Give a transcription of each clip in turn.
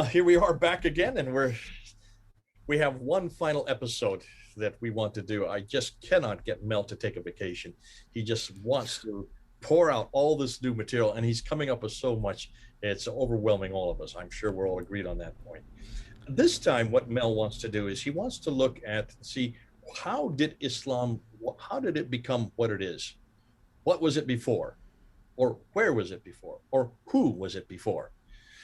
Well, here we are back again, and we have one final episode that we want to do. I just cannot get Mel to take a vacation. He just wants to pour out all this new material, and he's coming up with so much. It's overwhelming all of us. I'm sure we're all agreed on that point. This time, what Mel wants to do is he wants to look at, see, how did Islam, how did it become what it is? What was it before? Or where was it before? Or who was it before?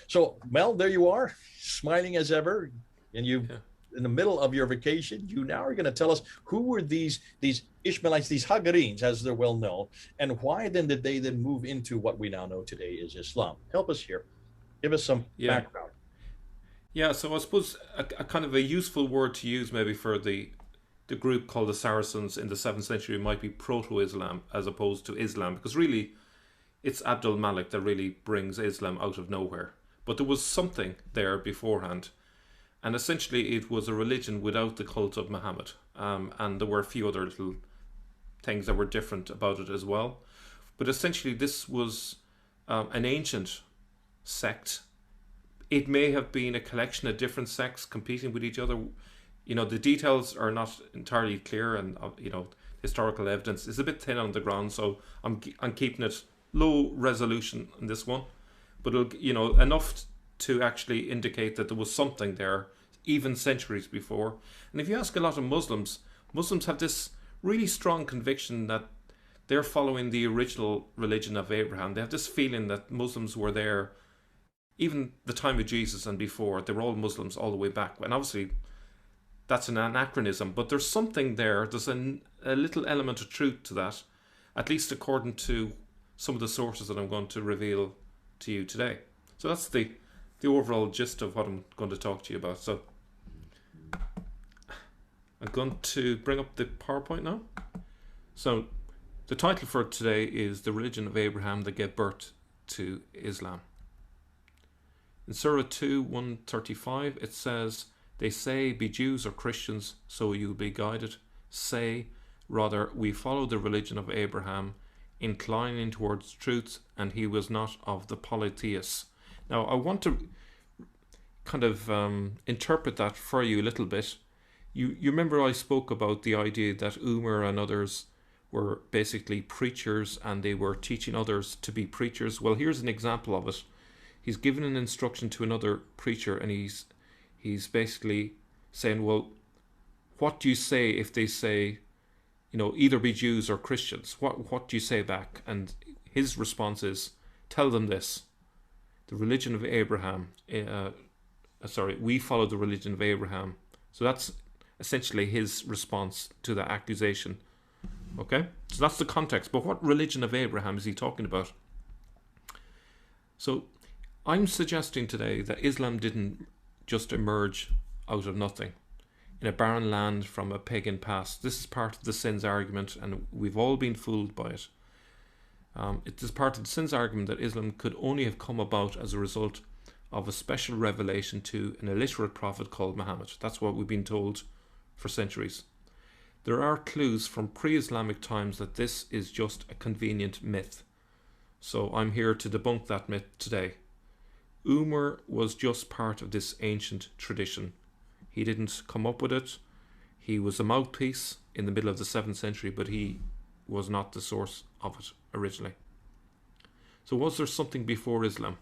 So, Mel, there you are, smiling as ever, and you, Yeah. in the middle of your vacation, you now are going to tell us who were these Ishmaelites, these Hagarenes, as they're well known, and why then did they then move into what we now know today is Islam? Help us here. Give us some Yeah. background. Yeah. So I suppose a kind of a useful word to use maybe for the group called the Saracens in the 7th century might be proto-Islam as opposed to Islam, because really it's Abdul Malik that really brings Islam out of nowhere. But there was something there beforehand, and essentially it was a religion without the cult of Muhammad, and there were a few other little things that were different about it as well. But essentially, this was an ancient sect. It may have been a collection of different sects competing with each other. The details are not entirely clear, and historical evidence is a bit thin on the ground. So I'm keeping it low resolution on this one, but enough to actually indicate that there was something there even centuries before. And if you ask a lot of Muslims have this really strong conviction that they're following the original religion of Abraham. They have this feeling that Muslims were there even the time of Jesus and before. They were all Muslims all the way back. And obviously that's an anachronism, but there's something there. There's a little element of truth to that, at least according to some of the sources that I'm going to reveal to you today. So that's the overall gist of what I'm going to talk to you about. So I'm going to bring up the PowerPoint now. So the title for today is The Religion of Abraham that gave birth to Islam. In Surah 2, 135, it says, "They say, be Jews or Christians, so you'll be guided. Say, rather, we follow the religion of Abraham, inclining towards truth, and he was not of the polytheists." Now, I want to kind of interpret that for you a little bit. You remember I spoke about the idea that Umar and others were basically preachers and they were teaching others to be preachers. Well, here's an example of it. He's given an instruction to another preacher, and he's basically saying, well, what do you say if they say, either be Jews or Christians? What do you say back? And his response is, tell them this. The religion of Abraham, we follow the religion of Abraham. So that's essentially his response to that accusation. Okay? So that's the context. But what religion of Abraham is he talking about? So I'm suggesting today that Islam didn't just emerge out of nothing in a barren land from a pagan past. This is part of the sins argument, and we've all been fooled by it. It is part of the sins argument that Islam could only have come about as a result of a special revelation to an illiterate prophet called Muhammad. That's what we've been told for centuries. There are clues from pre-Islamic times that this is just a convenient myth. So I'm here to debunk that myth today. Umar was just part of this ancient tradition. He didn't come up with it. He was a mouthpiece in the middle of the 7th century, but he was not the source of it originally. So was there something before Islam?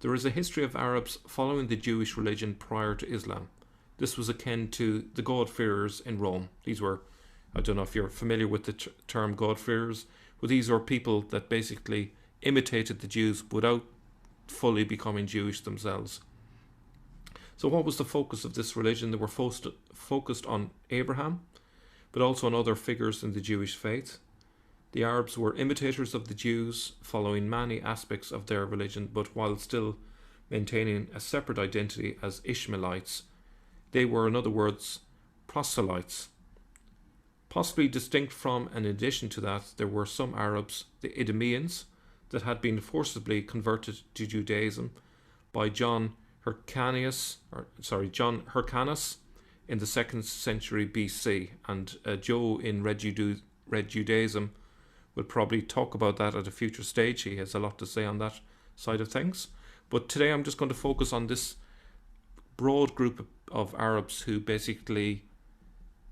There is a history of Arabs following the Jewish religion prior to Islam. This was akin to the God-fearers in Rome. These were, I don't know if you're familiar with the term God-fearers, but these were people that basically imitated the Jews without fully becoming Jewish themselves. So what was the focus of this religion? They were focused on Abraham, but also on other figures in the Jewish faith. The Arabs were imitators of the Jews, following many aspects of their religion, but while still maintaining a separate identity as Ishmaelites. They were, in other words, proselytes. Possibly distinct from and in addition to that, there were some Arabs, the Idumeans, that had been forcibly converted to Judaism by John Hyrcanus in the 2nd century BC. And Joe in Red Judaism will probably talk about that at a future stage. He has a lot to say on that side of things. But today I'm just going to focus on this broad group of Arabs who basically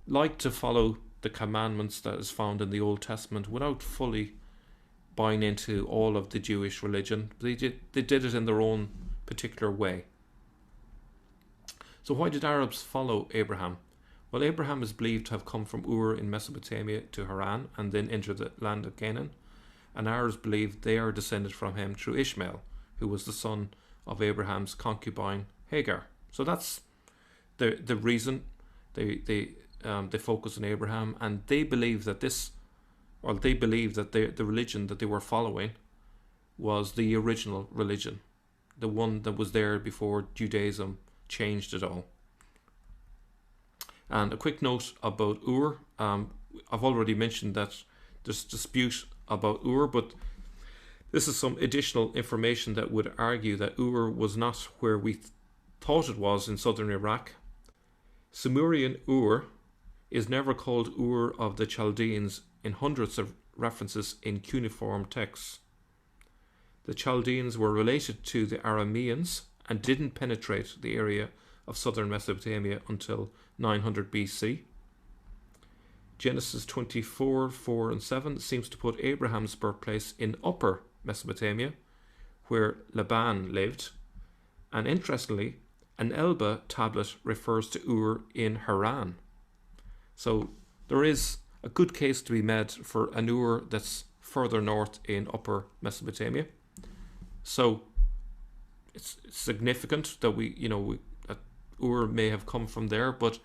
like to follow the commandments that is found in the Old Testament without fully buying into all of the Jewish religion. They did it in their own particular way. So why did Arabs follow Abraham? Well, Abraham is believed to have come from Ur in Mesopotamia to Haran and then entered the land of Canaan. And Arabs believe they are descended from him through Ishmael, who was the son of Abraham's concubine Hagar. So that's the reason they focus on Abraham, and they believe that the religion that they were following was the original religion, the one that was there before Judaism changed it all. And a quick note about Ur. I've already mentioned that there's dispute about Ur, but this is some additional information that would argue that Ur was not where we thought it was in southern Iraq. Sumerian Ur is never called Ur of the Chaldeans in hundreds of references in cuneiform texts. The Chaldeans were related to the Arameans and didn't penetrate the area of southern Mesopotamia until 900 BC. Genesis 24, 4 and 7 seems to put Abraham's birthplace in upper Mesopotamia, where Laban lived. And interestingly, an Elba tablet refers to Ur in Haran. So there is a good case to be made for an Ur that's further north in upper Mesopotamia. So it's significant that that Ur may have come from there, but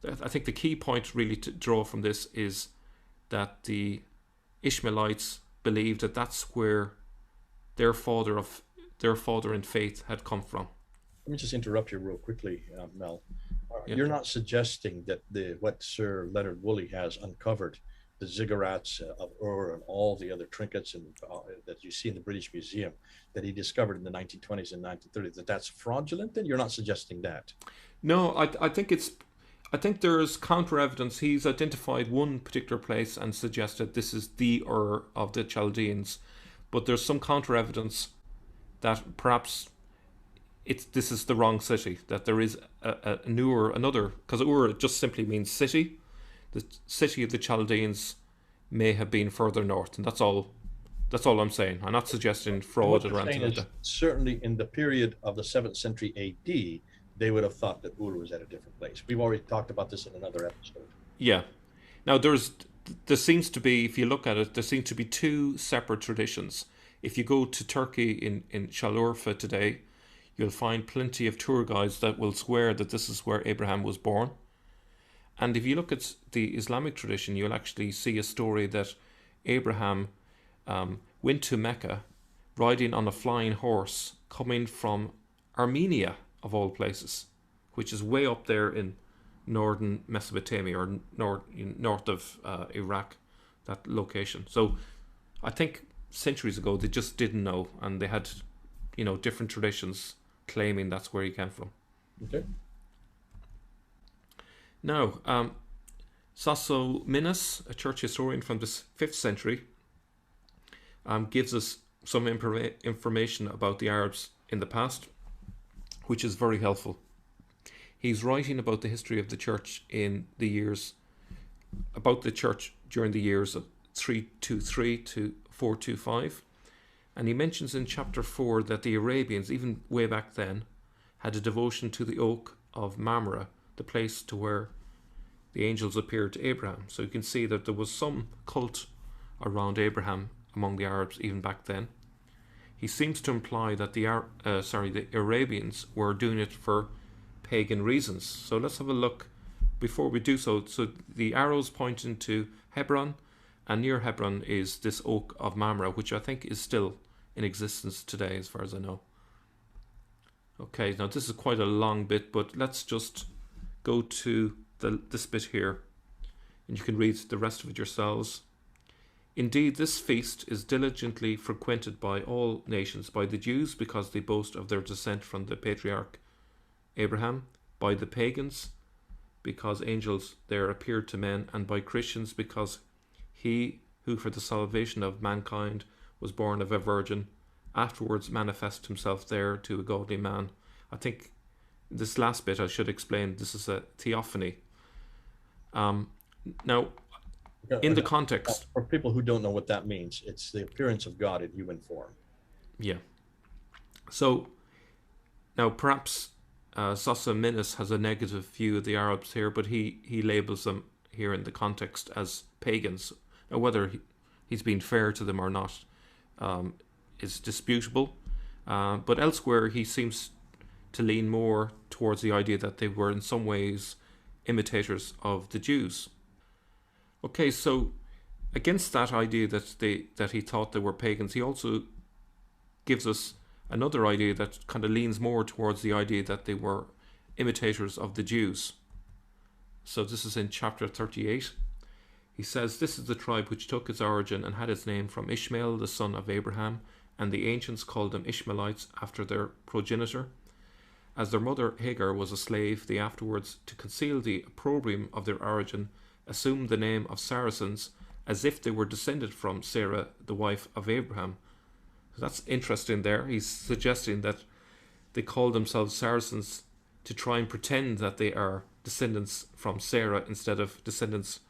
I think the key point really to draw from this is that the Ishmaelites believed that that's where their father in faith had come from. Let me just interrupt you real quickly, Mel. Yeah. You're not suggesting that what Sir Leonard Woolley has uncovered, the ziggurats of Ur and all the other trinkets that you see in the British Museum that he discovered in the 1920s and 1930s, that's fraudulent? Then you're not suggesting that. No, I think there's counter evidence. He's identified one particular place and suggested this is the Ur of the Chaldeans, but there's some counter evidence that perhaps this is the wrong city, that there is an Ur, another, because Ur just simply means city. The city of the Chaldeans may have been further north, and that's all I'm saying. I'm not suggesting fraud or anything like that. Certainly in the period of the 7th century AD, they would have thought that Ur was at a different place. We've already talked about this in another episode. Yeah. Now there seems to be, if you look at it, there seem to be two separate traditions. If you go to Turkey in Şanlıurfa today, you'll find plenty of tour guides that will swear that this is where Abraham was born. And if you look at the Islamic tradition, you'll actually see a story that Abraham went to Mecca riding on a flying horse coming from Armenia, of all places, which is way up there in northern Mesopotamia or north of Iraq, that location. So I think centuries ago they just didn't know, and they had different traditions claiming that's where he came from. Okay. Now, Sozomenos, a church historian from the 5th century, gives us some information about the Arabs in the past, which is very helpful. He's writing about the history of the church during the years of 323 to 425. And he mentions in chapter 4 that the Arabians, even way back then, had a devotion to the oak of Mamre, the place to where the angels appeared to Abraham. So you can see that there was some cult around Abraham among the Arabs even back then. He seems to imply that the Arabians were doing it for pagan reasons. So let's have a look before we do so. So the arrows pointing to Hebron, and near Hebron is this oak of Mamre, which I think is still in existence today, as far as I know. Okay, now this is quite a long bit, but let's just go to this bit here, and you can read the rest of it yourselves. Indeed, this feast is diligently frequented by all nations, by the Jews because they boast of their descent from the patriarch Abraham, by the pagans because angels there appeared to men, and by Christians because he who for the salvation of mankind was born of a virgin afterwards manifested himself there to a godly man. I think This last bit I should explain. This is a theophany. Now, in the context, for people who don't know what that means, it's the appearance of God in human form. yeah. So now perhaps Sozomenus has a negative view of the Arabs here, but he labels them here in the context as pagans. Now, whether he's been fair to them or not is disputable. But elsewhere, he seems to lean more towards the idea that they were in some ways imitators of the Jews. Okay, so against that idea that he thought they were pagans, he also gives us another idea that kind of leans more towards the idea that they were imitators of the Jews. So this is in chapter 38. He says, "This is the tribe which took its origin and had its name from Ishmael, the son of Abraham, and the ancients called them Ishmaelites after their progenitor. As their mother Hagar was a slave, they afterwards, to conceal the opprobrium of their origin, assumed the name of Saracens, as if they were descended from Sarah, the wife of Abraham." So that's interesting there. He's suggesting that they call themselves Saracens to try and pretend that they are descendants from Sarah instead of descendants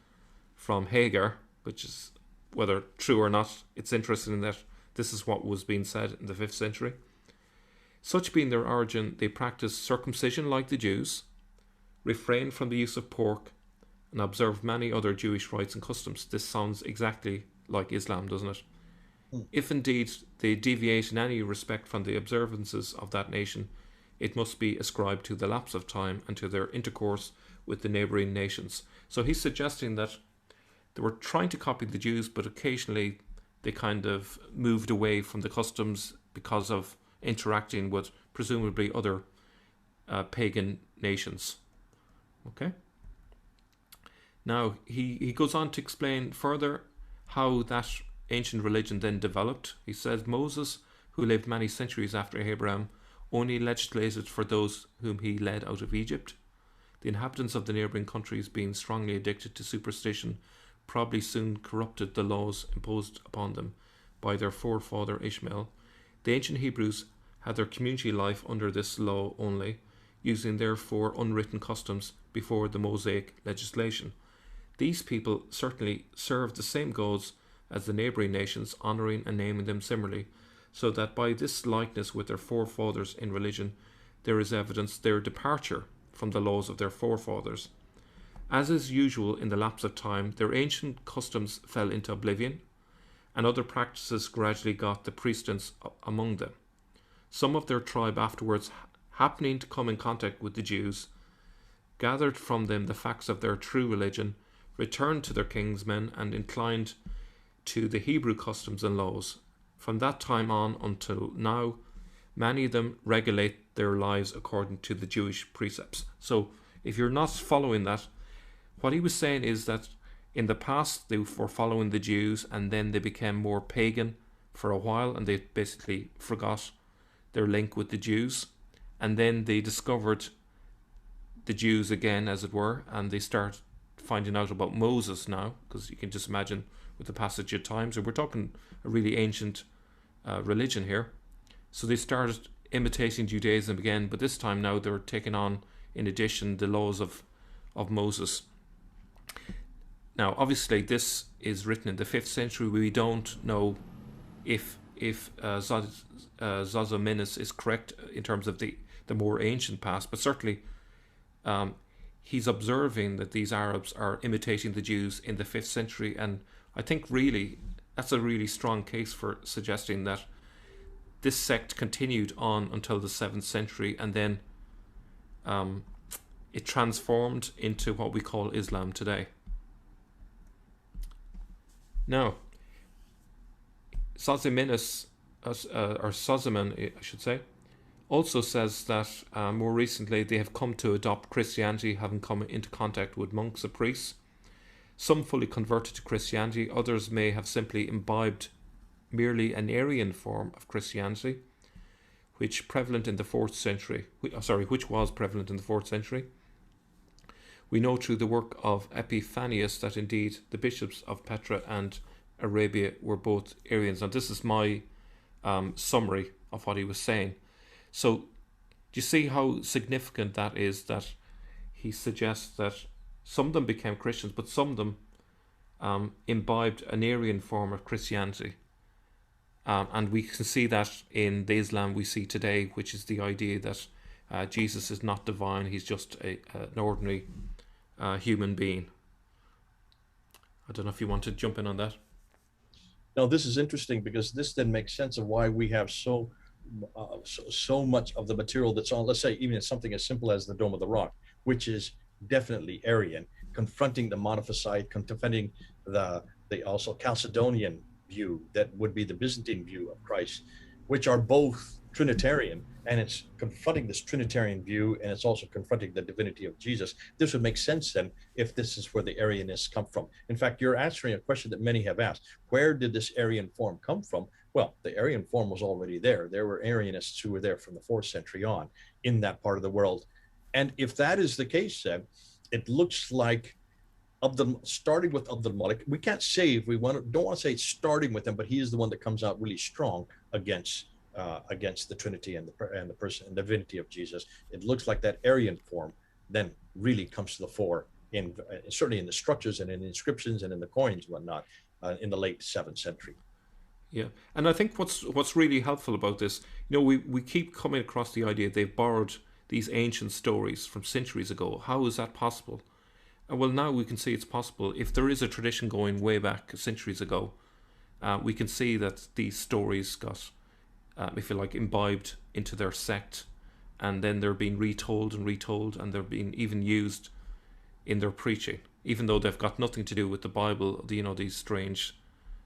from Hagar, which is, whether true or not, it's interesting that this is what was being said in the 5th century. Such being their origin, they practiced circumcision like the Jews, refrained from the use of pork, and observed many other Jewish rites and customs. This sounds exactly like Islam, doesn't it? If indeed they deviate in any respect from the observances of that nation, it must be ascribed to the lapse of time and to their intercourse with the neighbouring nations. So he's suggesting that they were trying to copy the Jews, but occasionally they kind of moved away from the customs because of interacting with presumably other pagan nations. Okay. Now he goes on to explain further how that ancient religion then developed. He says Moses, who lived many centuries after Abraham, only legislated for those whom he led out of Egypt. The inhabitants of the neighbouring countries, being strongly addicted to superstition, probably soon corrupted the laws imposed upon them by their forefather Ishmael. The ancient Hebrews had their community life under this law only, using therefore unwritten customs before the Mosaic legislation. These people certainly served the same gods as the neighbouring nations, honouring and naming them similarly, so that by this likeness with their forefathers in religion, there is evidence their departure from the laws of their forefathers. As is usual in the lapse of time, their ancient customs fell into oblivion, and other practices gradually got the precedence among them. Some of their tribe afterwards, happening to come in contact with the Jews, gathered from them the facts of their true religion, returned to their kinsmen, and inclined to the Hebrew customs and laws. From that time on until now, many of them regulate their lives according to the Jewish precepts. So if you're not following that, what he was saying is that in the past they were following the Jews, and then they became more pagan for a while, and they basically forgot their link with the Jews, and then they discovered the Jews again, as it were, and they start finding out about Moses now, because you can just imagine with the passage of time. So we're talking a really ancient religion here. So they started imitating Judaism again, but this time now they're taking on, in addition, the laws of Moses. Now, obviously, this is written in the 5th century. We don't know if Sozomenus is correct in terms of the more ancient past, but certainly he's observing that these Arabs are imitating the Jews in the 5th century, and I think really that's a really strong case for suggesting that this sect continued on until the 7th century, and then it transformed into what we call Islam today. Now, Sozomenus, or Sozomen, I should say, also says that more recently they have come to adopt Christianity, having come into contact with monks and priests. Some fully converted to Christianity, others may have simply imbibed merely an Arian form of Christianity, which was prevalent in the 4th century. We know through the work of Epiphanius that indeed the bishops of Petra and Arabia were both Arians. And this is my summary of what he was saying. So you see how significant that is, that he suggests that some of them became Christians, but some of them imbibed an Aryan form of Christianity. And we can see that in the Islam we see today, which is the idea that Jesus is not divine, he's just an ordinary human being. I don't know if you want to jump in on that. Now, this is interesting because this then makes sense of why we have so much of the material that's on, let's say, even something as simple as the Dome of the Rock, which is definitely Arian, confronting the Monophysite, confronting the also Chalcedonian view that would be the Byzantine view of Christ, which are both Trinitarian, and it's confronting this Trinitarian view, and it's also confronting the divinity of Jesus. This would make sense then if this is where the Arianists come from. In fact, you're answering a question that many have asked. Where did this Arian form come from? Well, the Arian form was already there. There were Arianists who were there from the 4th century on in that part of the world. And if that is the case, then it looks like starting with Abdul Malik, we can't say if we don't want to say it's starting with him, but he is the one that comes out really strong against the Trinity and the person and divinity of Jesus. It looks like that Arian form then really comes to the fore in certainly in the structures and in the inscriptions and in the coins and whatnot in the late 7th century. Yeah, and I think what's really helpful about this, we keep coming across the idea they've borrowed these ancient stories from centuries ago. How is that possible? Well, now we can see it's possible. If there is a tradition going way back centuries ago, we can see that these stories got, if you like, imbibed into their sect, and then they're being retold, and they're being even used in their preaching, even though they've got nothing to do with the Bible. These strange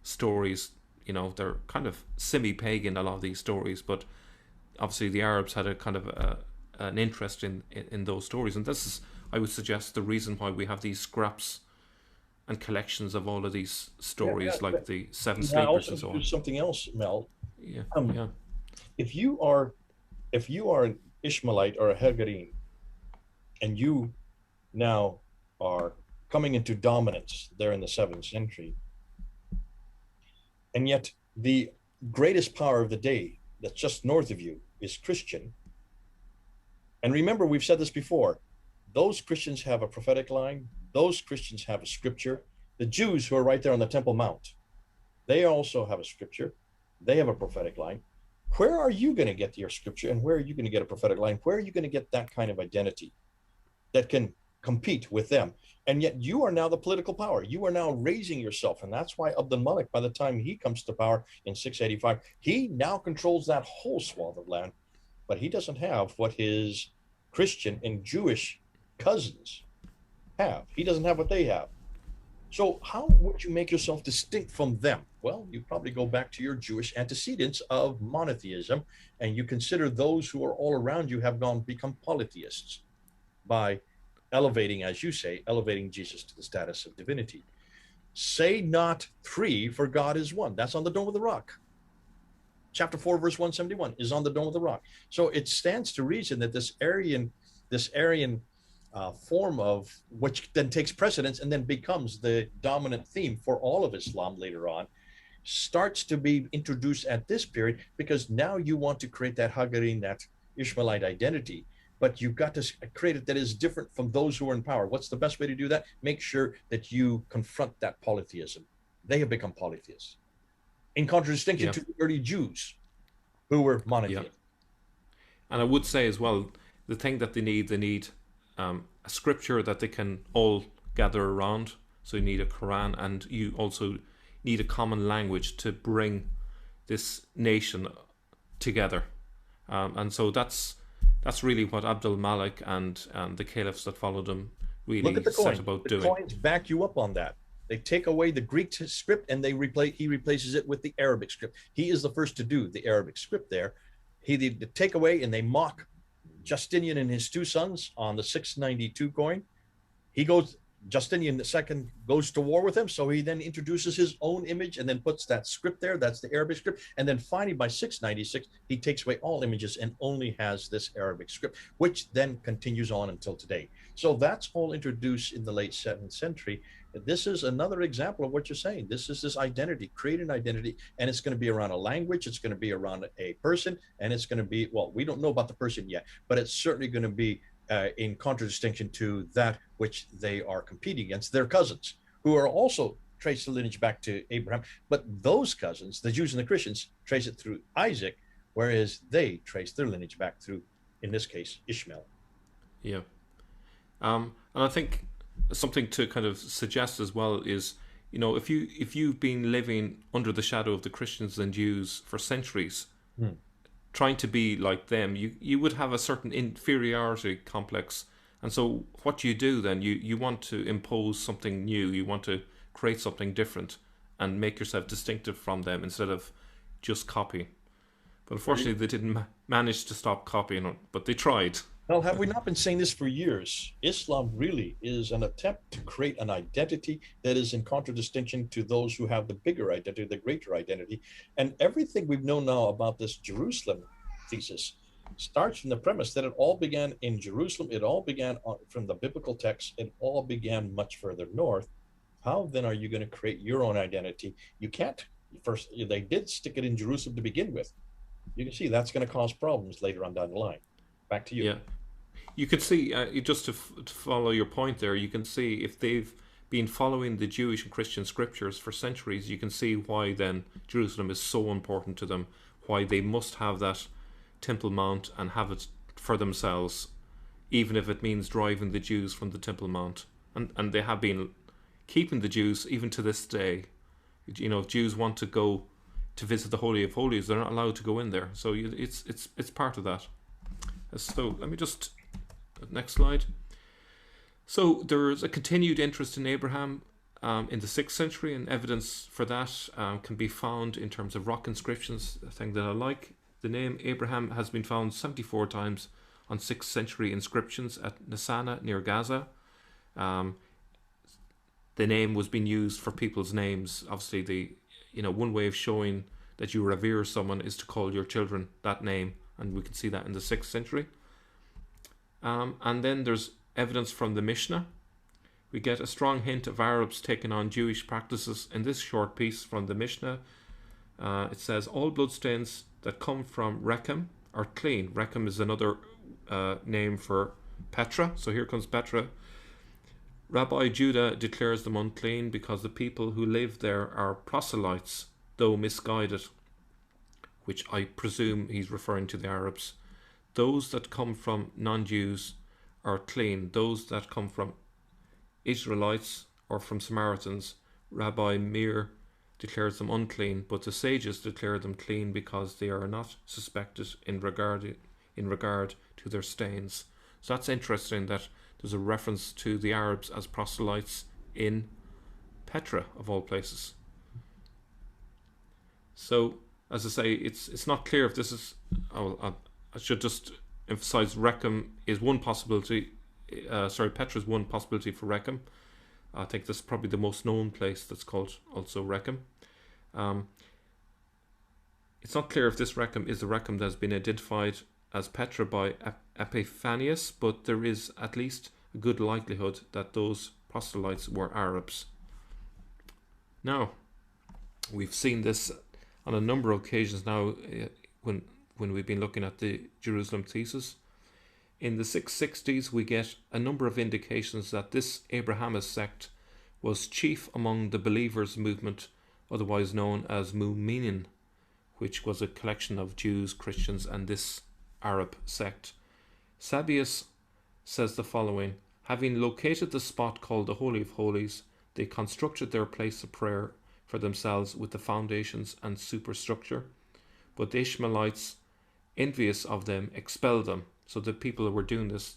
stories, they're kind of semi-pagan, a lot of these stories, but obviously the Arabs had a kind of an interest in those stories, and this is, I would suggest, the reason why we have these scraps and collections of all of these stories, like the Seven Sleepers and so on. Something else, Mel. Yeah. If you are an Ishmaelite or a Hagarine, and you now are coming into dominance there in the 7th century, and yet the greatest power of the day that's just north of you is Christian. And remember, we've said this before, those Christians have a prophetic line. Those Christians have a scripture. The Jews who are right there on the Temple Mount, they also have a scripture. They have a prophetic line. Where are you going to get your scripture, and where are you going to get a prophetic line? Where are you going to get that kind of identity that can compete with them? And yet you are now the political power. You are now raising yourself. And that's why Abdul Malik, by the time he comes to power in 685, he now controls that whole swath of land. But he doesn't have what his Christian and Jewish cousins have. He doesn't have what they have. So how would you make yourself distinct from them? Well, you probably go back to your Jewish antecedents of monotheism, and you consider those who are all around you have become polytheists by elevating, as you say, elevating Jesus to the status of divinity. Say not three, for God is one. That's on the Dome of the Rock. Chapter 4, verse 171 is on the Dome of the Rock. So it stands to reason that this Arian form of, which then takes precedence and then becomes the dominant theme for all of Islam later on, starts to be introduced at this period, because now you want to create that Hagarin, that Ishmaelite identity, but you've got to create it that is different from those who are in power. What's the best way to do that? Make sure that you confront that polytheism. They have become polytheists, in contradistinction to the early Jews who were monotheists. Yeah. And I would say as well, the thing that they need a scripture that they can all gather around. So you need a Quran, and you also need a common language to bring this nation together. And so that's really what Abdul Malik and the caliphs that followed him really set about doing. The coins back you up on that. They take away the Greek script and he replaces it with the Arabic script. He is the first to do the Arabic script there. They take away and they mock Justinian and his two sons on the 692 coin. Justinian II goes to war with him, so he then introduces his own image and then puts that script there. That's the Arabic script. And then finally, by 696, he takes away all images and only has this Arabic script, which then continues on until today. So that's all introduced in the late 7th century. This is another example of what you're saying. This is this identity, create an identity, and it's going to be around a language, it's going to be around a person, and it's going to be, well, we don't know about the person yet, but it's certainly going to be in contradistinction to that which they are competing against, their cousins, who are also trace the lineage back to Abraham. But those cousins, the Jews and the Christians, trace it through Isaac, whereas they trace their lineage back through, in this case, Ishmael. Yeah. And I think something to kind of suggest as well is, if you've been living under the shadow of the Christians and Jews for centuries, trying to be like them, you would have a certain inferiority complex. And so what you do then, you want to impose something new, you want to create something different and make yourself distinctive from them instead of just copy. But unfortunately, they didn't manage to stop copying it, but they tried. Well, have we not been saying this for years? Islam really is an attempt to create an identity that is in contradistinction to those who have the bigger identity, the greater identity. And everything we've known now about this Jerusalem thesis starts from the premise that it all began in Jerusalem. It all began from the biblical text. It all began much further north. How then are you going to create your own identity? You can't. First, they did stick it in Jerusalem to begin with. You can see that's going to cause problems later on down the line. Back to you. Yeah. You could see, just to follow your point there, you can see if they've been following the Jewish and Christian scriptures for centuries, you can see why then Jerusalem is so important to them, why they must have that Temple Mount and have it for themselves, even if it means driving the Jews from the Temple Mount. And they have been keeping the Jews even to this day. If Jews want to go to visit the Holy of Holies, they're not allowed to go in there. So it's part of that. So let me just, next slide. So there's a continued interest in Abraham in the 6th century, and evidence for that can be found in terms of rock inscriptions. A thing that I like, the name Abraham has been found 74 times on 6th century inscriptions at Nasana near Gaza. The name was being used for people's names. Obviously, one way of showing that you revere someone is to call your children that name, and we can see that in the 6th century. And then there's evidence from the Mishnah. We get a strong hint of Arabs taking on Jewish practices in this short piece from the Mishnah. It says, all bloodstains that come from Rechem are clean. Rechem is another name for Petra. So here comes Petra. Rabbi Judah declares them unclean because the people who live there are proselytes, though misguided, which I presume he's referring to the Arabs. Those that come from non-Jews are clean. Those that come from Israelites or from Samaritans, Rabbi Meir declares them unclean, but the sages declare them clean because they are not suspected in regard to their stains. So that's interesting that there's a reference to the Arabs as proselytes in Petra, of all places. So, as I say, it's not clear if this is... I should just emphasize Rechem is one possibility. Petra is one possibility for Rechem. I think this is probably the most known place that's called also Rechem. It's not clear if this Rechem is the Rechem that has been identified as Petra by Epiphanius, but there is at least a good likelihood that those proselytes were Arabs. Now, we've seen this on a number of occasions now when we've been looking at the Jerusalem thesis. In the 660s, we get a number of indications that this Abrahamist sect was chief among the believers movement, otherwise known as Mu'minin, which was a collection of Jews, Christians, and this Arab sect. Sabius says the following: having located the spot called the Holy of Holies, they constructed their place of prayer for themselves with the foundations and superstructure. But the Ishmaelites, envious of them, expelled them. So the people who were doing this,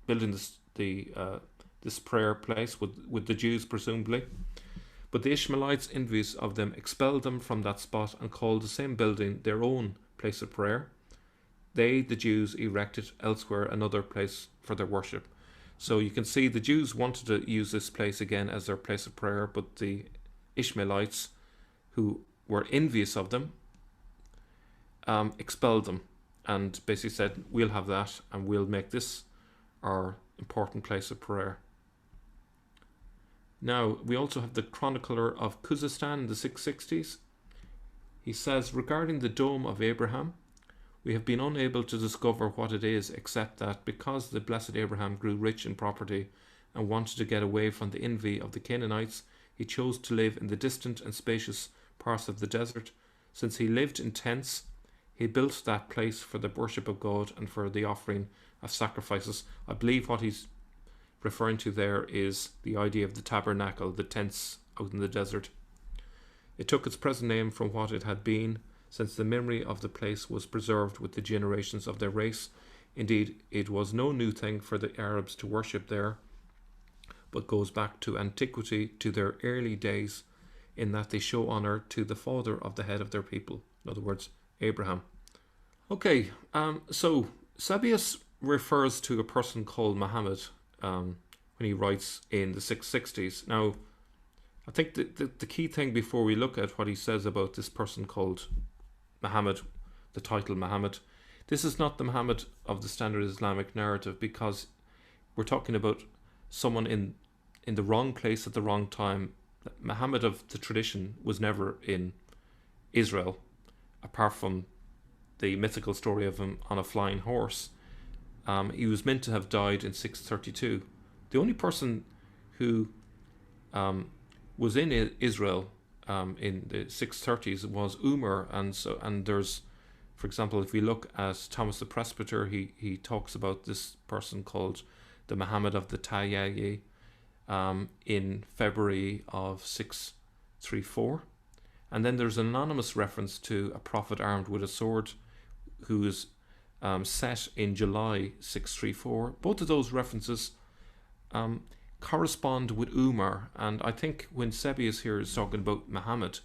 building this prayer place with the Jews presumably, but the Ishmaelites, envious of them, expelled them from that spot and called the same building their own place of prayer. They, the Jews, erected elsewhere another place for their worship. So you can see the Jews wanted to use this place again as their place of prayer, but the Ishmaelites, who were envious of them, expelled them and basically said, we'll have that and we'll make this our important place of prayer. Now, we also have the chronicler of Khuzestan in the 660s. He says, regarding the Dome of Abraham, we have been unable to discover what it is, except that because the blessed Abraham grew rich in property and wanted to get away from the envy of the Canaanites, he chose to live in the distant and spacious parts of the desert. Since he lived in tents, he built that place for the worship of God and for the offering of sacrifices. I believe what he's referring to there is the idea of the tabernacle, the tents out in the desert. It took its present name from what it had been, since the memory of the place was preserved with the generations of their race. Indeed, it was no new thing for the Arabs to worship there, but goes back to antiquity, to their early days, in that they show honour to the father of the head of their people, in other words, Abraham. Okay, so Sabius refers to a person called Muhammad when he writes in the 660s. Now, I think the key thing before we look at what he says about this person called Muhammad, the title Muhammad, this is not the Muhammad of the standard Islamic narrative, because we're talking about someone in the wrong place at the wrong time. Muhammad of the tradition was never in Israel, apart from the mythical story of him on a flying horse. He was meant to have died in 632. The only person who was in Israel in the 630s was Umar, and there's, for example, if we look at Thomas the Presbyter, he talks about this person called the Muhammad of the Tayyaye in February of 634. And then there's an anonymous reference to a prophet armed with a sword who is set in July 634. Both of those references correspond with Umar, and I think when Sebius here is talking about Muhammad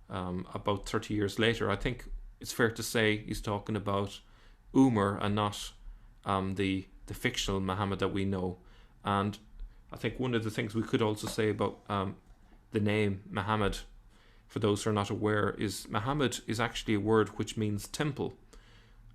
about 30 years later, I think it's fair to say he's talking about Umar and not the fictional Muhammad that we know. And I think one of the things we could also say about the name Muhammad, for those who are not aware, is Muhammad is actually a word which means temple.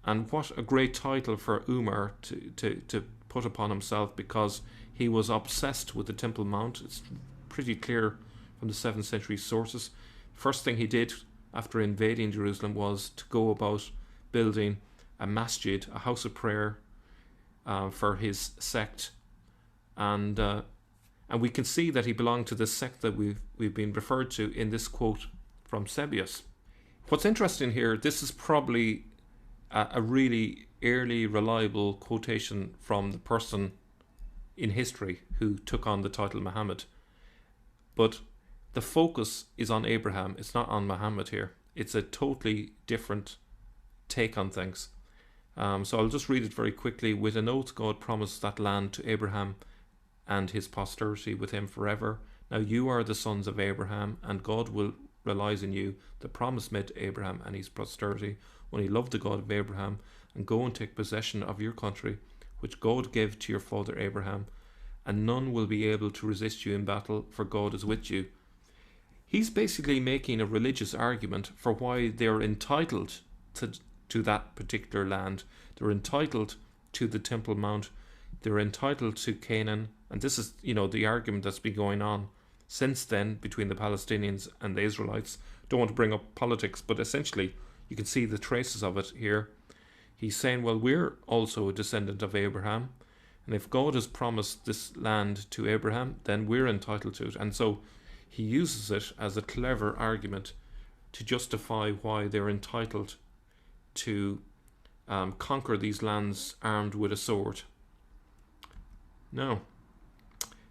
And what a great title for Umar to put upon himself, because he was obsessed with the Temple Mount. It's pretty clear from the 7th century sources. First thing he did after invading Jerusalem was to go about building a masjid, a house of prayer for his sect. And we can see that he belonged to this sect that we've been referred to in this quote from Sebius. What's interesting here, this is probably a really early, reliable quotation from the person in history who took on the title Muhammad. But the focus is on Abraham. It's not on Muhammad here. It's a totally different take on things. So I'll just read it very quickly. With an oath, God promised that land to Abraham and his posterity with him forever. Now you are the sons of Abraham, and God will relies on you. The promise made to Abraham and his posterity, when he loved the God of Abraham, and go and take possession of your country, which God gave to your father Abraham, and none will be able to resist you in battle, for God is with you. He's basically making a religious argument for why they're entitled to that particular land. They're entitled to the Temple Mount. They're entitled to Canaan. And this is, the argument that's been going on since then between the Palestinians and the Israelites. Don't want to bring up politics, but essentially you can see the traces of it here. He's saying, well, we're also a descendant of Abraham, and if God has promised this land to Abraham, then we're entitled to it. And so he uses it as a clever argument to justify why they're entitled to conquer these lands armed with a sword. Now,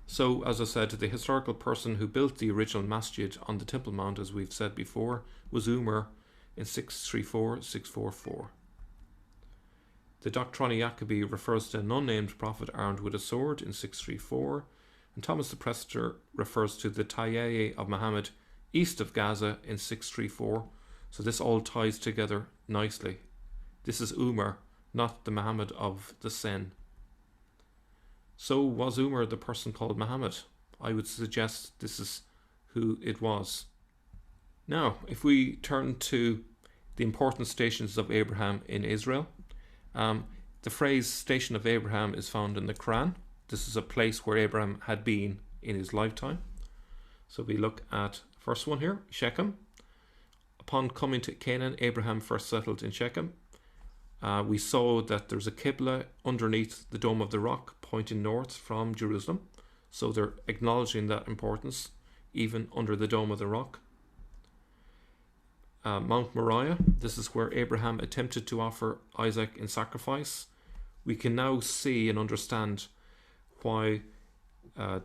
so as I said, the historical person who built the original masjid on the Temple Mount, as we've said before, was Umar in 634-644. The Doctrina Jacobi refers to an unnamed prophet armed with a sword in 634, and Thomas the Presbyter refers to the Tayyaye of Muhammad east of Gaza in 634. So this all ties together nicely. This is Umar, not the Muhammad of the Sen. So was Umar the person called Muhammad? I would suggest this is who it was. Now, if we turn to the important stations of Abraham in Israel, the phrase Station of Abraham is found in the Quran. This is a place where Abraham had been in his lifetime. So we look at first one here, Shechem. Upon coming to Canaan, Abraham first settled in Shechem. We saw that there's a Qibla underneath the Dome of the Rock pointing north from Jerusalem. So they're acknowledging that importance even under the Dome of the Rock. Mount Moriah, this is where Abraham attempted to offer Isaac in sacrifice. We can now see and understand why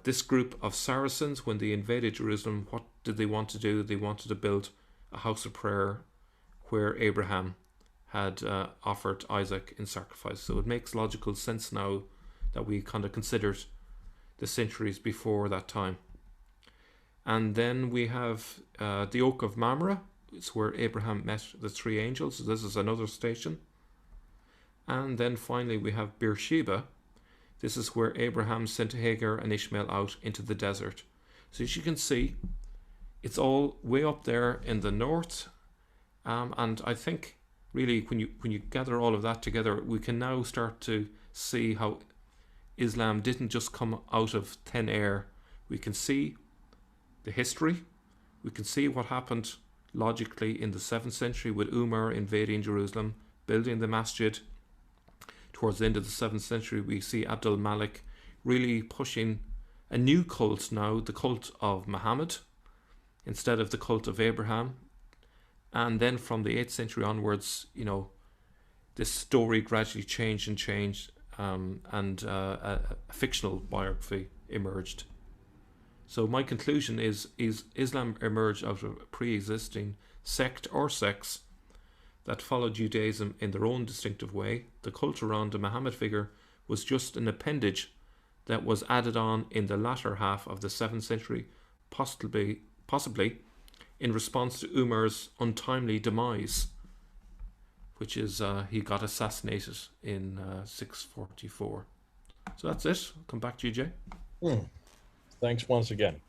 this group of Saracens, when they invaded Jerusalem, what did they want to do? They wanted to build a house of prayer where Abraham had offered Isaac in sacrifice. So it makes logical sense now that we kind of considered the centuries before that time. And then we have the Oak of Mamre. It's where Abraham met the three angels. So this is another station. And then finally we have Beersheba. This is where Abraham sent Hagar and Ishmael out into the desert. So as you can see, it's all way up there in the north. And I think really when you gather all of that together, we can now start to see how Islam didn't just come out of thin air. We can see the history. We can see what happened logically in the 7th century with Umar invading Jerusalem, building the masjid. Towards the end of the 7th century, we see Abdul Malik really pushing a new cult now, the cult of Muhammad, instead of the cult of Abraham. And then from the 8th century onwards, this story gradually changed, and a fictional biography emerged. So my conclusion is Islam emerged out of a pre-existing sect or sects that followed Judaism in their own distinctive way. The cult around the Muhammad figure was just an appendage that was added on in the latter half of the 7th century, possibly in response to Umar's untimely demise, which is he got assassinated in 644. So that's it. I'll come back to you, Jay. Thanks once again.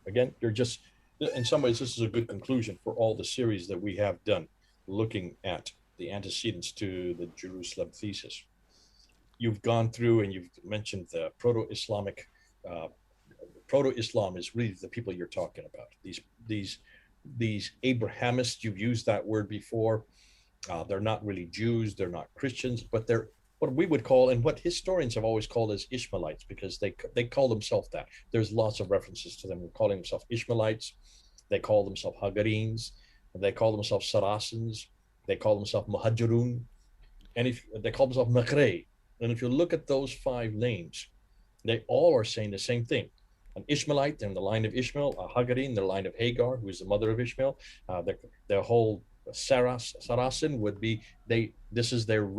Again, you're just, in some ways, this is a good conclusion for all the series that we have done, looking at the antecedents to the Jerusalem thesis. You've gone through and you've mentioned the proto-Islamic. Proto-Islam is really the people you're talking about. These Abrahamists, you've used that word before. They're not really Jews, they're not Christians, but they're what we would call, and what historians have always called, as Ishmaelites, because they call themselves that. There's lots of references to them calling themselves Ishmaelites. They call themselves Hagarenes. They call themselves Saracens. They call themselves Muhajirun. And they call themselves Maghreb. And if you look at those 5 names, they all are saying the same thing. An Ishmaelite, they're in the line of Ishmael. A Hagarene, the line of Hagar, who is the mother of Ishmael. Their whole Saracen would be, this is their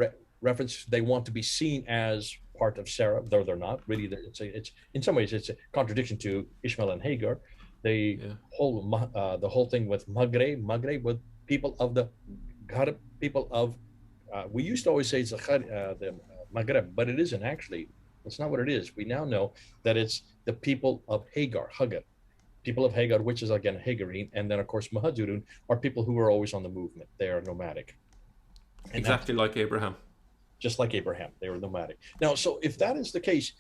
reference. They want to be seen as part of Sarah, though they're not really. It's in some ways it's a contradiction to Ishmael and Hagar. The whole thing with Maghreb with people of the Gharib, people of we used to always say it's the Maghreb, but it isn't actually. It's not what it is. We now know that it's the people of Hagar, people of Hagar, which is again Hagarine, and then of course Muhajirun are people who are always on the movement. They are nomadic. And exactly like Abraham. Just like Abraham, they were nomadic. Now, so if that is the case,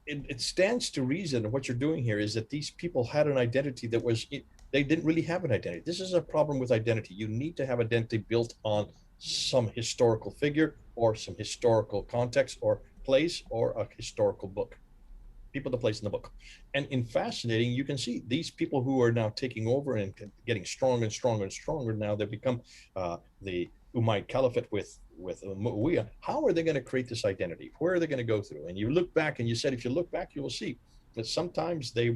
it stands to reason what you're doing here is that these people had an identity that was, they didn't really have an identity. This is a problem with identity. You need to have identity built on some historical figure or some historical context or place or a historical book. People, the place in the book. And in Fascinating, you can see these people who are now taking over and getting stronger and stronger and stronger. Now they've become the Umayyad Caliphate with Muawiyah. How are they going to create this identity? Where are they going to go through? And you look back and you said, if you look back, you will see that sometimes they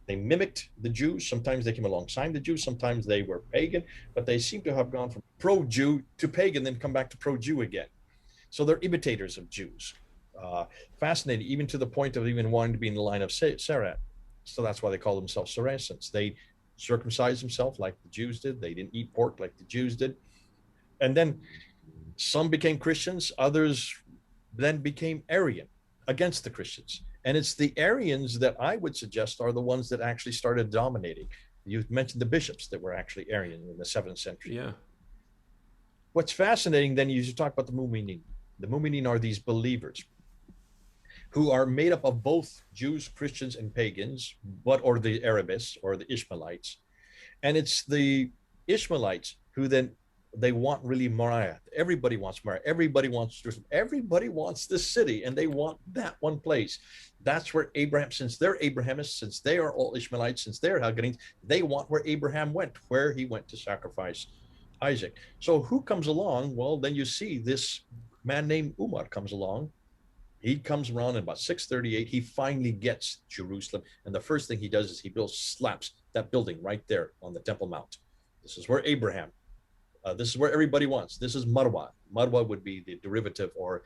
mimicked the Jews. Sometimes they came alongside the Jews. Sometimes they were pagan, but they seem to have gone from pro-Jew to pagan, then come back to pro-Jew again. So they're imitators of Jews. Fascinating, even to the point of even wanting to be in the line of Sarah. So that's why they call themselves Saracens. They circumcised themselves like the Jews did. They didn't eat pork like the Jews did. And then some became Christians. Others then became Arian against the Christians. And it's the Arians that I would suggest are the ones that actually started dominating. You mentioned the bishops that were actually Arian in the 7th century. Yeah. What's fascinating then, you talk about the Mu'minin. The Mu'minin are these believers. who are made up of both Jews, Christians, and pagans, or the Arabists or the Ishmaelites. And it's the Ishmaelites who then they want really Moriah. Everybody wants Moriah. Everybody wants Jerusalem. Everybody wants this city, and they want that one place. That's where Abraham, since they're Abrahamists, since they are all Ishmaelites, since they're Hagarites, they want where Abraham went, where he went to sacrifice Isaac. So who comes along? Well, then you see this man named Umar comes along. He comes around in about 638. He finally gets Jerusalem. And the first thing he does is he slaps that building right there on the Temple Mount. This is where Abraham, this is where everybody wants. This is Marwa. Marwa would be the derivative, or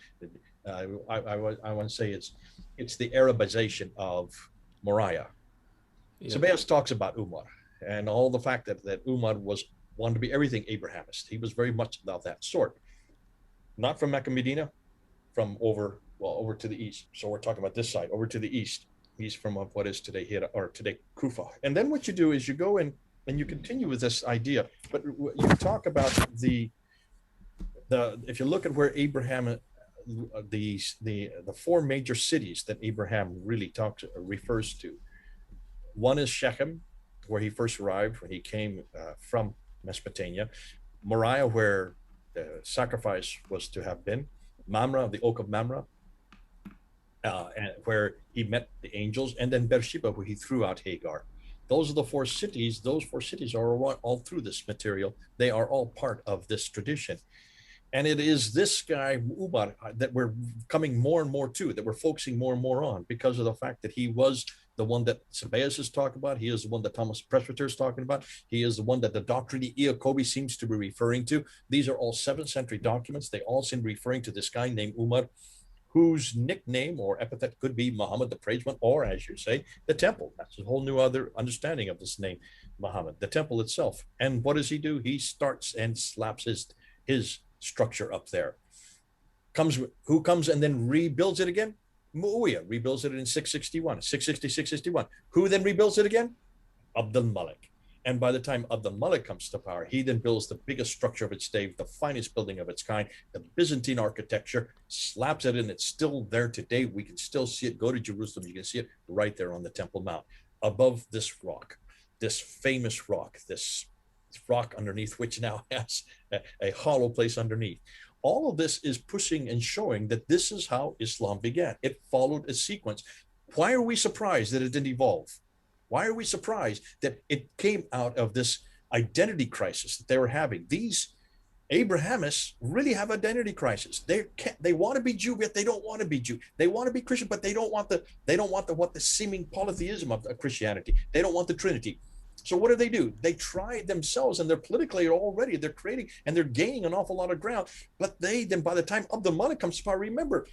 I want to say it's the Arabization of Moriah. Yeah. Sabaeus talks about Umar and all the fact that Umar wanted to be everything Abrahamist. He was very much about that sort. Not from Mecca, Medina, from over to the east. So we're talking about this side, over to the east. He's from what is today Hira, or today Kufa. And then what you do is you go in and you continue with this idea. But you talk about the if you look at where Abraham, the four major cities that Abraham really refers to. One is Shechem, where he first arrived when he came from Mesopotamia. Moriah, where the sacrifice was to have been. Mamre, the oak of Mamre, and where he met the angels, and then Beersheba, where he threw out Hagar. Those are the four cities. Those four cities are all through this material. They are all part of this tradition. And it is this guy, Umar, that we're coming more and more to, that we're focusing more and more on, because of the fact that he was the one that Sabaeus is talking about. He is the one that Thomas Presbyter is talking about. He is the one that the Doctrine Iacobi seems to be referring to. These are all 7th century documents. They all seem referring to this guy named Umar, whose nickname or epithet could be Muhammad the Praised One, or, as you say, the temple. That's a whole new other understanding of this name, Muhammad, the temple itself. And what does he do? He starts and slaps his structure up there. Who comes and then rebuilds it again? Muawiyah rebuilds it in 661, 660, 661. Who then rebuilds it again? Abd al-Malik. And by the time Abd al-Malik comes to power, he then builds the biggest structure of its day, the finest building of its kind, the Byzantine architecture, slaps it in. It's still there today. We can still see it. Go to Jerusalem. You can see it right there on the Temple Mount, above this rock, this famous rock, this rock underneath which now has a hollow place underneath. All of this is pushing and showing that this is how Islam began. It followed a sequence. Why are we surprised that it didn't evolve? Why are we surprised that it came out of this identity crisis that they were having? These Abrahamists really have identity crisis. They want to be Jew, yet they don't want to be Jew. They want to be Christian, but they don't want the seeming polytheism of Christianity. They don't want the Trinity. So what do? They try themselves, and they're politically already, they're creating and they're gaining an awful lot of ground. But then by the time Abd al-Malik comes to power, remember,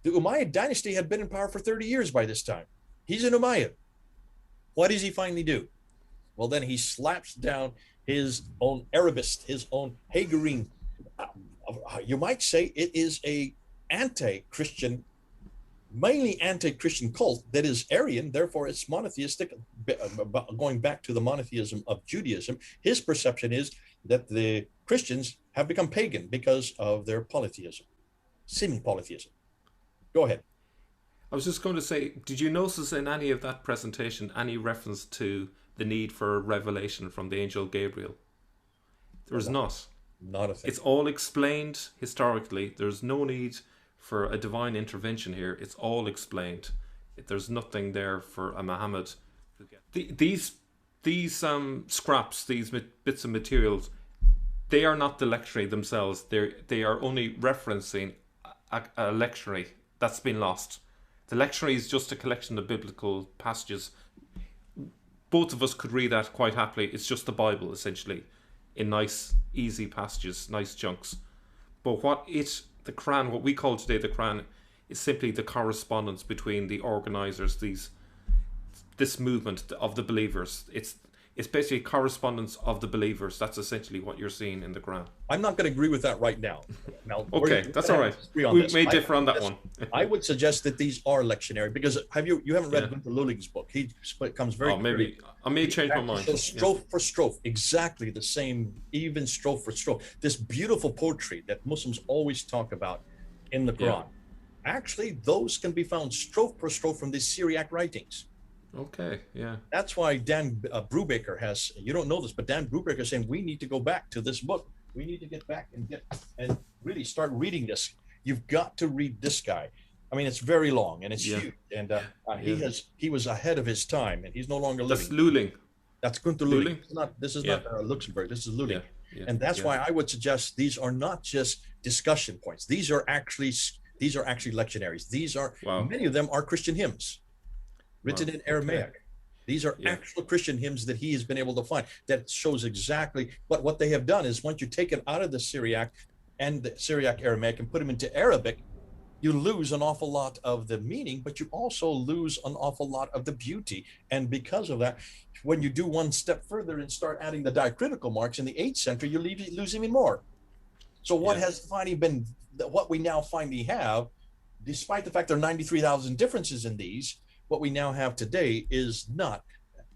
the Umayyad dynasty had been in power for 30 years by this time. He's an Umayyad. What does he finally do? Well, then he slaps down his own Arabist, his own Hagarine. You might say it is a anti-Christian, mainly anti-Christian cult that is Aryan, therefore it's monotheistic, going back to the monotheism of Judaism. His perception is that the Christians have become pagan because of their polytheism, seeming polytheism. Go ahead. I was just going to say, did you notice in any of that presentation any reference to the need for revelation from the angel Gabriel? There is not. Not a thing. It's all explained historically. There's no need for a divine intervention here. It's all explained. There's nothing there for a Muhammad. These scraps, these bits of materials, they are not the lectionary themselves. They are only referencing a lectionary that's been lost. The lectionary is just a collection of biblical passages. Both of us could read that quite happily. It's just the Bible, essentially, in nice, easy passages, nice chunks. But the Quran, what we call today the Quran, is simply the correspondence between the organizers, this movement of the believers. It's basically correspondence of the believers. That's essentially what you're seeing in the Quran. I'm not going to agree with that right now. Okay, that's all right. We may differ on that one. I would suggest that these are lectionary, because you haven't read Gunther Luling's book. He comes very. Oh, maybe I may change my mind. So strophe for strophe, exactly the same, even strophe for strophe. This beautiful poetry that Muslims always talk about in the Quran. Actually, those can be found strophe per strophe from the Syriac writings. Okay, yeah. That's why Dan Brubaker has, you don't know this, but Dan Brubaker is saying we need to go back to this book. We need to get back and really start reading this. You've got to read this guy. I mean, it's very long and it's huge, and he was ahead of his time, and he's no longer living. That's Luling. That's Gunther Luling. This is not Luxembourg. This is Luling, and that's why I would suggest these are not just discussion points. These are actually lectionaries. These are many of them are Christian hymns written in Aramaic. Okay. These are actual Christian hymns that he has been able to find that shows exactly. But what they have done is once you take it out of the Syriac and the Syriac Aramaic and put them into Arabic, you lose an awful lot of the meaning, but you also lose an awful lot of the beauty. And because of that, when you do one step further and start adding the diacritical marks in the 8th century, you lose even more. So what has finally been, what we now finally have, despite the fact there are 93,000 differences in these, what we now have today is not,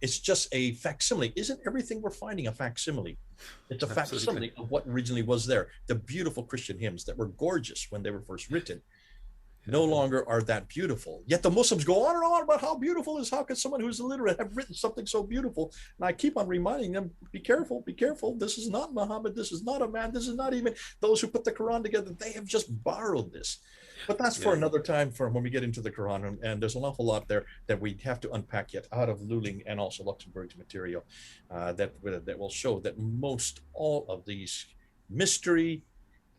it's just a facsimile. Isn't everything we're finding a facsimile? It's a facsimile of what originally was there. The beautiful Christian hymns that were gorgeous when they were first written no longer are that beautiful. Yet the Muslims go on and on about how beautiful it is. How could someone who's illiterate have written something so beautiful? And I keep on reminding them, be careful, be careful. This is not Muhammad. This is not a man. This is not even those who put the Quran together. They have just borrowed this. But that's for another time, for when we get into the Quran. And there's an awful lot there that we have to unpack yet out of Luling and also Luxembourg's material that will show that most all of these mystery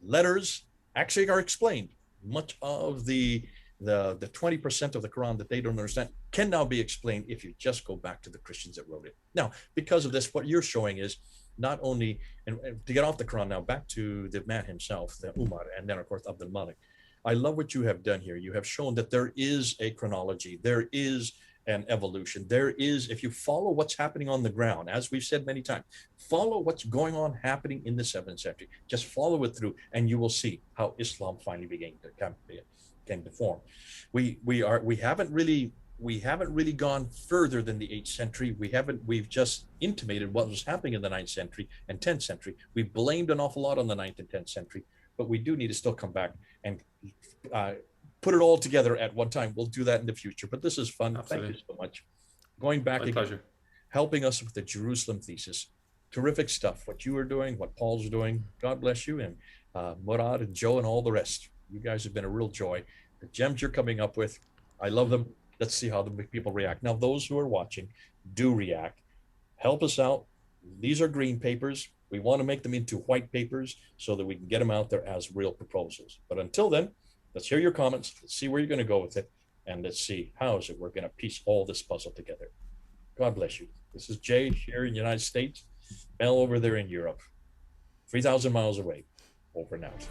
letters actually are explained. Much of the 20% of the Quran that they don't understand can now be explained if you just go back to the Christians that wrote it. Now, because of this, what you're showing is not only, and to get off the Quran now, back to the man himself, the Umar, and then of course Abdul Malik. I love what you have done here. You have shown that there is a chronology, there is an evolution, there is, if you follow what's happening on the ground, as we've said many times, follow what's going on happening in the 7th century. Just follow it through, and you will see how Islam finally began to form. We haven't really gone further than the 8th century. We've just intimated what was happening in the 9th century and 10th century. We blamed an awful lot on the 9th and 10th century, but we do need to still come back and put it all together at one time. We'll do that in the future, but this is fun. Absolutely. Thank you so much. Going back again, pleasure. Helping us with the Jerusalem thesis. Terrific stuff. What you are doing, what Paul's doing. God bless you, and Murad and Joe and all the rest. You guys have been a real joy. The gems you're coming up with, I love them. Let's see how the people react. Now, those who are watching, do react. Help us out. These are green papers. We want to make them into white papers so that we can get them out there as real proposals. But until then, let's hear your comments. Let's see where you're going to go with it. And let's see how is it we're going to piece all this puzzle together. God bless you. This is Jay here in the United States. Mel over there in Europe. 3,000 miles away. Over and out.